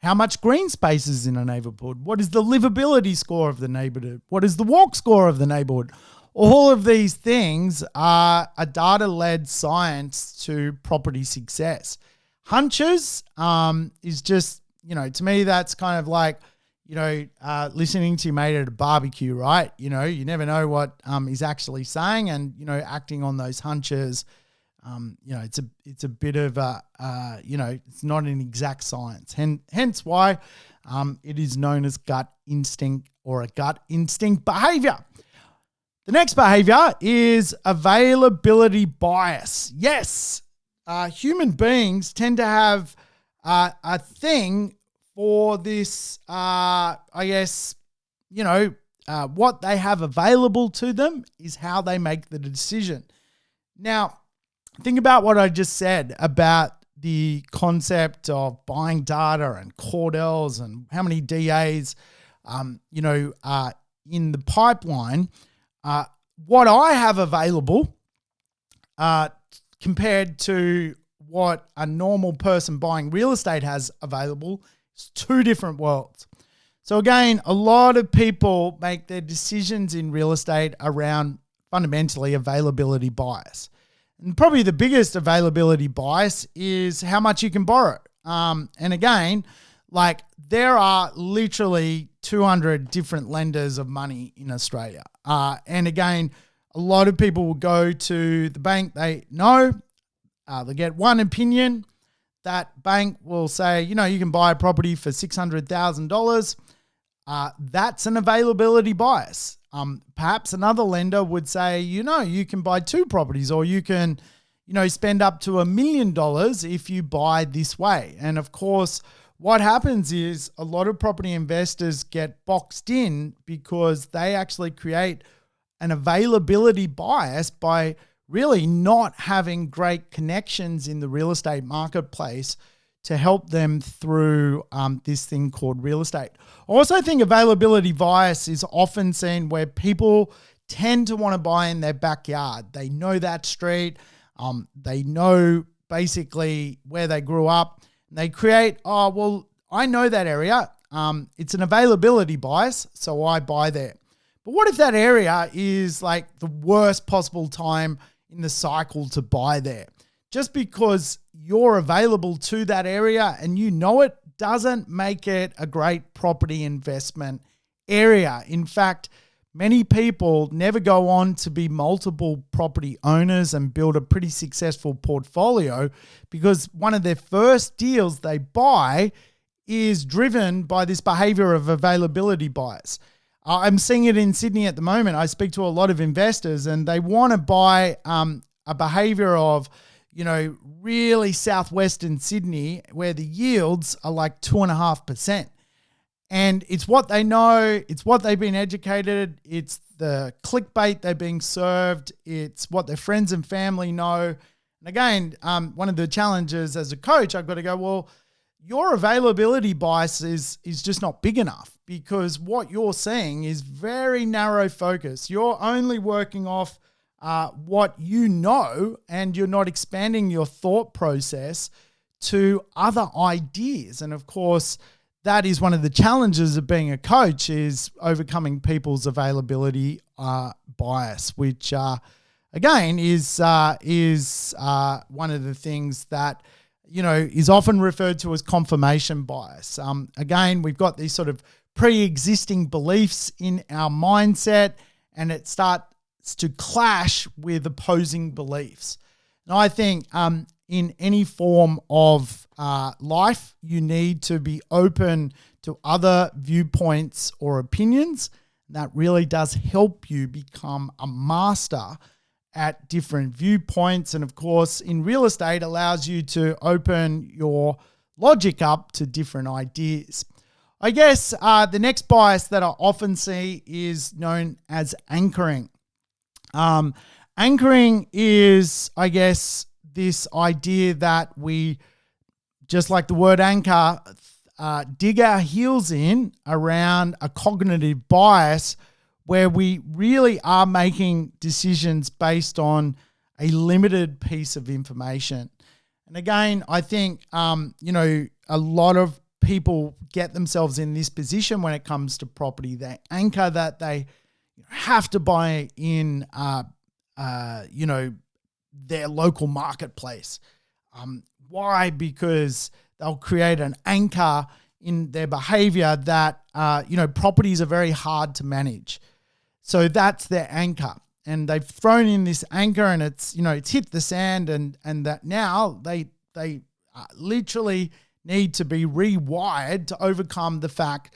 How much green space is in a neighborhood? What is the livability score of the neighborhood? What is the walk score of the neighborhood? All of these things are a data-led science to property success. Hunches is just, to me, that's kind of like, listening to your mate at a barbecue, right? You never know what he's actually saying, and acting on those hunches. It's a bit of it's not an exact science. Hence why it is known as gut instinct or a gut instinct behavior. The next behavior is availability bias. Yes, human beings tend to have a thing for this, what they have available to them is how they make the decision. Now, think about what I just said about the concept of buying data and Cordell's and how many DAs, are in the pipeline. What I have available compared to what a normal person buying real estate has available is two different worlds. So again, a lot of people make their decisions in real estate around fundamentally availability bias. And probably the biggest availability bias is how much you can borrow. And again, there are literally 200 different lenders of money in Australia. And again, a lot of people will go to the bank they know. They get one opinion. That bank will say, you can buy a property for $600,000. That's an availability bias. Perhaps another lender would say, you can buy two properties, or you can, spend up to $1 million if you buy this way. And of course, what happens is a lot of property investors get boxed in because they actually create an availability bias by really not having great connections in the real estate marketplace to help them through this thing called real estate. I also think availability bias is often seen where people tend to want to buy in their backyard. They know that street. They know basically where they grew up. They create, I know that area. It's an availability bias, so I buy there. But what if that area is like the worst possible time in the cycle to buy there? Just because you're available to that area and you know it doesn't make it a great property investment area. In fact, many people never go on to be multiple property owners and build a pretty successful portfolio because one of their first deals they buy is driven by this behavior of availability bias. I'm seeing it in Sydney at the moment. I speak to a lot of investors and they want to buy a behavior of, really southwestern Sydney where the yields are like 2.5%. And it's what they know. It's what they've been educated. It's the clickbait they're being served. It's what their friends and family know. And again, one of the challenges as a coach, I've got to go, well, your availability bias is just not big enough because what you're seeing is very narrow focus. You're only working off what you know, and you're not expanding your thought process to other ideas. And of course, that is one of the challenges of being a coach is overcoming people's availability bias, which again is one of the things that is often referred to as confirmation bias. Again, we've got these sort of pre-existing beliefs in our mindset, and it starts to clash with opposing beliefs. And I think in any form of life, you need to be open to other viewpoints or opinions. That really does help you become a master at different viewpoints. And of course, in real estate, allows you to open your logic up to different ideas. I guess the next bias that I often see is known as anchoring. Anchoring is, I guess, this idea that we, just like the word anchor, dig our heels in around a cognitive bias where we really are making decisions based on a limited piece of information. And again, I think, a lot of people get themselves in this position when it comes to property. They anchor that they have to buy in, their local marketplace. Why? Because they'll create an anchor in their behavior that, properties are very hard to manage. So that's their anchor. And they've thrown in this anchor and it's hit the sand and that now they literally need to be rewired to overcome the fact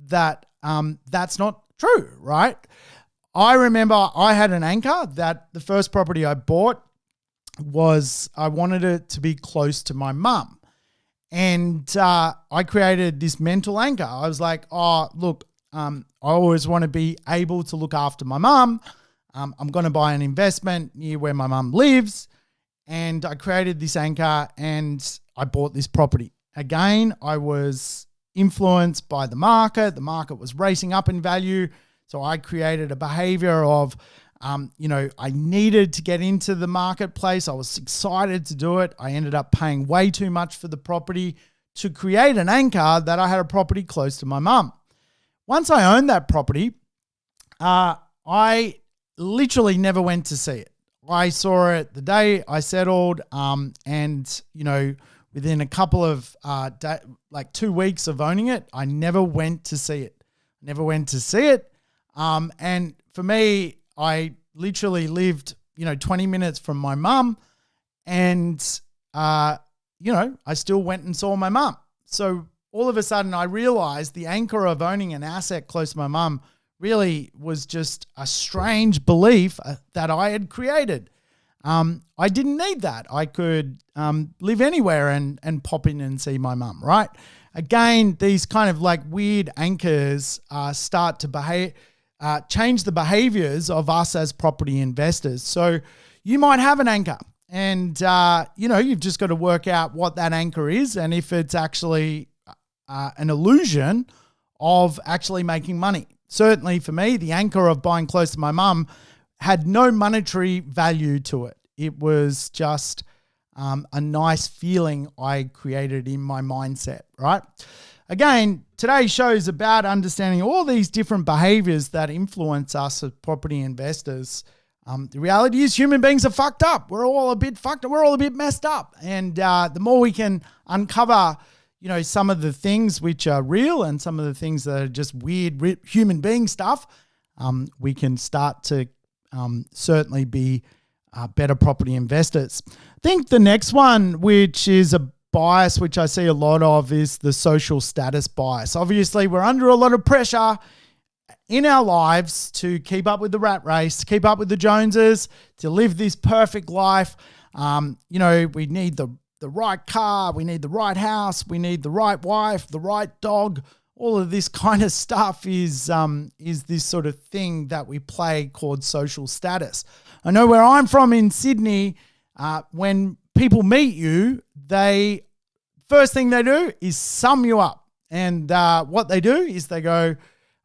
that that's not true, right? I remember I had an anchor that the first property I bought was I wanted it to be close to my mum. And I created this mental anchor. I was like, oh, look, I always want to be able to look after my mum. I'm going to buy an investment near where my mum lives. And I created this anchor and I bought this property. Again, I was influenced by the market. The market was racing up in value. So I created a behavior of, I needed to get into the marketplace. I was excited to do it. I ended up paying way too much for the property to create an anchor that I had a property close to my mum. Once I owned that property, I literally never went to see it. I saw it the day I settled, and within a couple of 2 weeks of owning it, I never went to see it. And for me, I literally lived 20 minutes from my mum, and I still went and saw my mum. So all of a sudden, I realized the anchor of owning an asset close to my mum really was just a strange belief that I had created. I didn't need that. I could live anywhere and pop in and see my mum, right? Again, these kind of like weird anchors start to change the behaviors of us as property investors. So you might have an anchor and, you've just got to work out what that anchor is and if it's actually an illusion of actually making money. Certainly for me, the anchor of buying close to my mum had no monetary value to it. It was just a nice feeling I created in my mindset, right? Again, today's show is about understanding all these different behaviors that influence us as property investors. The reality is human beings are fucked up. We're all a bit fucked up. We're all a bit messed up. And the more we can uncover some of the things which are real and some of the things that are just weird human being stuff, we can start to certainly be better property investors. I think the next one, which is a bias which I see a lot of, is the social status bias. Obviously, we're under a lot of pressure in our lives to keep up with the rat race, to keep up with the Joneses, to live this perfect life. We need the right car, we need the right house, we need the right wife, the right dog. All of this kind of stuff is this sort of thing that we play called social status. I know where I'm from in Sydney, when people meet you, first thing they do is sum you up. And what they do is they go,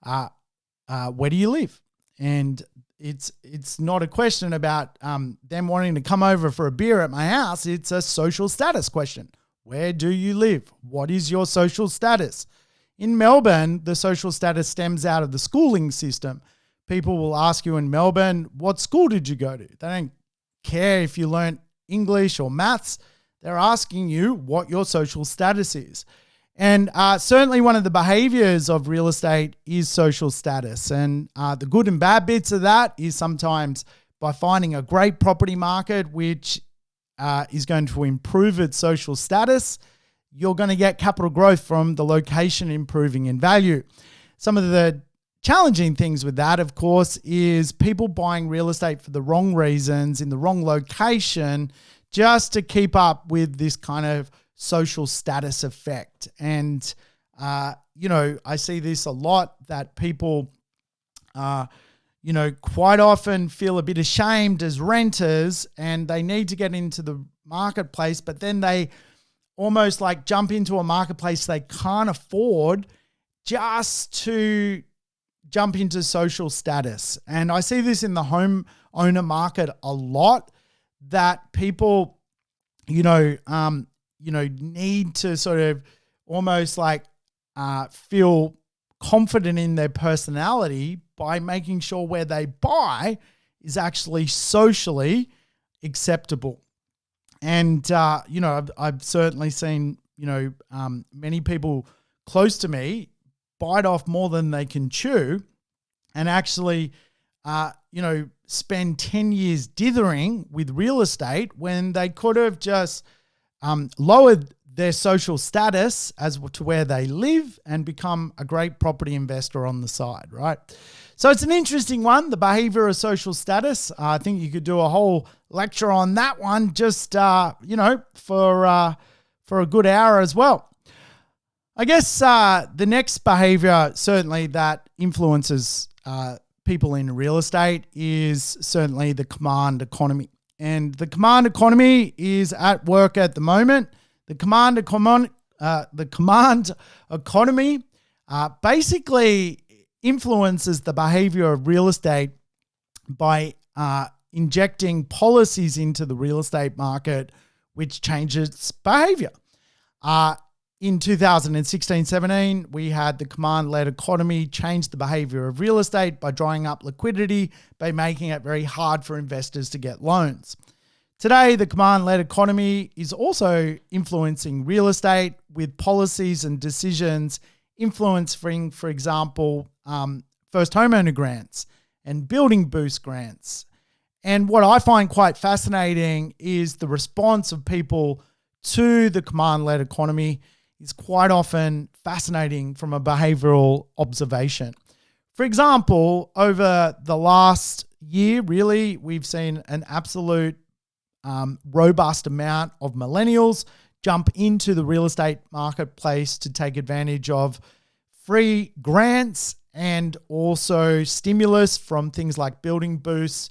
where do you live? And it's not a question about them wanting to come over for a beer at my house. It's a social status question. Where do you live? What is your social status? In Melbourne, the social status stems out of the schooling system. People will ask you in Melbourne, what school did you go to? They don't care if you learnt English or maths. They're asking you what your social status is. And certainly one of the behaviors of real estate is social status. And the good and bad bits of that is sometimes by finding a great property market, which is going to improve its social status, you're going to get capital growth from the location improving in value. Some of the challenging things with that, of course, is people buying real estate for the wrong reasons in the wrong location just to keep up with this kind of social status effect. And, I see this a lot, that people, quite often feel a bit ashamed as renters and they need to get into the marketplace, but then they almost like jump into a marketplace they can't afford just to jump into social status. And I see this in the home owner market a lot, that people, need to sort of almost like feel confident in their personality by making sure where they buy is actually socially acceptable. And, I've certainly seen, many people close to me bite off more than they can chew and actually, spend 10 years dithering with real estate when they could have just lowered their social status as to where they live and become a great property investor on the side, right? So it's an interesting one, the behavior of social status. I think you could do a whole lecture on that one just, for a good hour as well. I guess the next behavior certainly that influences people in real estate is certainly the command economy. And the command economy is at work at the moment. The command economy basically influences the behavior of real estate by injecting policies into the real estate market, which changes behavior. In 2016-17, we had the command-led economy change the behavior of real estate by drying up liquidity, by making it very hard for investors to get loans. Today, the command-led economy is also influencing real estate with policies and decisions influencing, for example, first homeowner grants and building boost grants. And what I find quite fascinating is the response of people to the command-led economy is quite often fascinating from a behavioral observation. For example, over the last year, really, we've seen an absolute robust amount of millennials jump into the real estate marketplace to take advantage of free grants and also stimulus from things like building boosts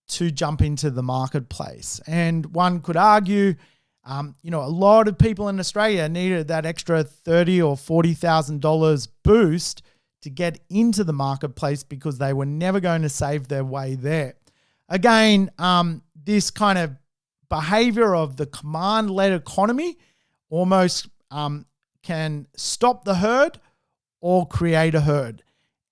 to jump into the marketplace. And one could argue, a lot of people in Australia needed that extra $30,000 or $40,000 boost to get into the marketplace because they were never going to save their way there. Again, this kind of behavior of the command-led economy almost can stop the herd or create a herd.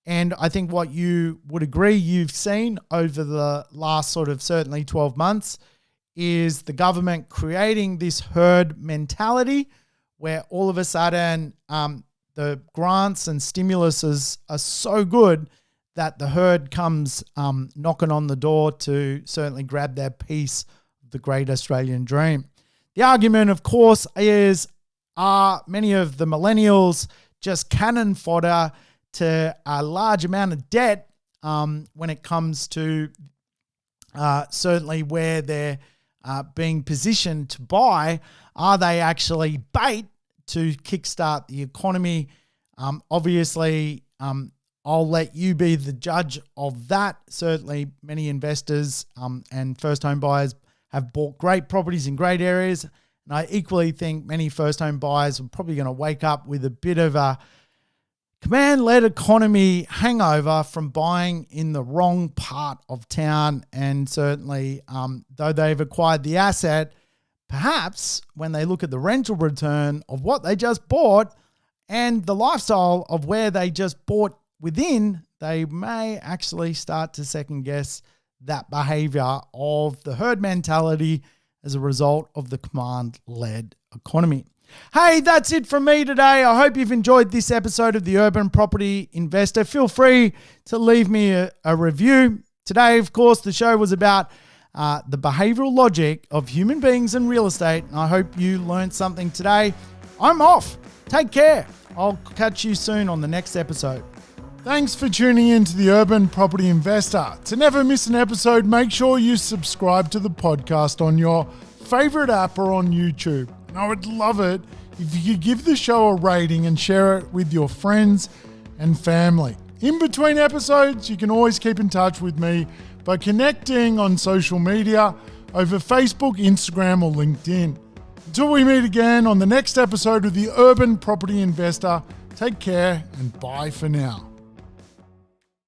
And I think what you would agree you've seen over the last sort of certainly 12 months is the government creating this herd mentality where all of a sudden the grants and stimuluses are so good that the herd comes knocking on the door to certainly grab their piece of the great Australian dream. The argument, of course, is are many of the millennials just cannon fodder to a large amount of debt when it comes to certainly where they're being positioned to buy? Are they actually bait to kickstart the economy? Obviously, I'll let you be the judge of that. Certainly, many investors and first home buyers have bought great properties in great areas. And I equally think many first home buyers are probably going to wake up with a bit of a command-led economy hangover from buying in the wrong part of town. And certainly, though they've acquired the asset, perhaps when they look at the rental return of what they just bought and the lifestyle of where they just bought within, they may actually start to second guess that behavior of the herd mentality as a result of the command-led economy. Hey, that's it from me today. I hope you've enjoyed this episode of The Urban Property Investor. Feel free to leave me a review. Today, of course, the show was about the behavioral logic of human beings and real estate. And I hope you learned something today. I'm off. Take care. I'll catch you soon on the next episode. Thanks for tuning in to The Urban Property Investor. To never miss an episode, make sure you subscribe to the podcast on your favorite app or on YouTube. And I would love it if you could give the show a rating and share it with your friends and family. In between episodes, you can always keep in touch with me by connecting on social media over Facebook, Instagram, or LinkedIn. Until we meet again on the next episode of The Urban Property Investor, take care and bye for now.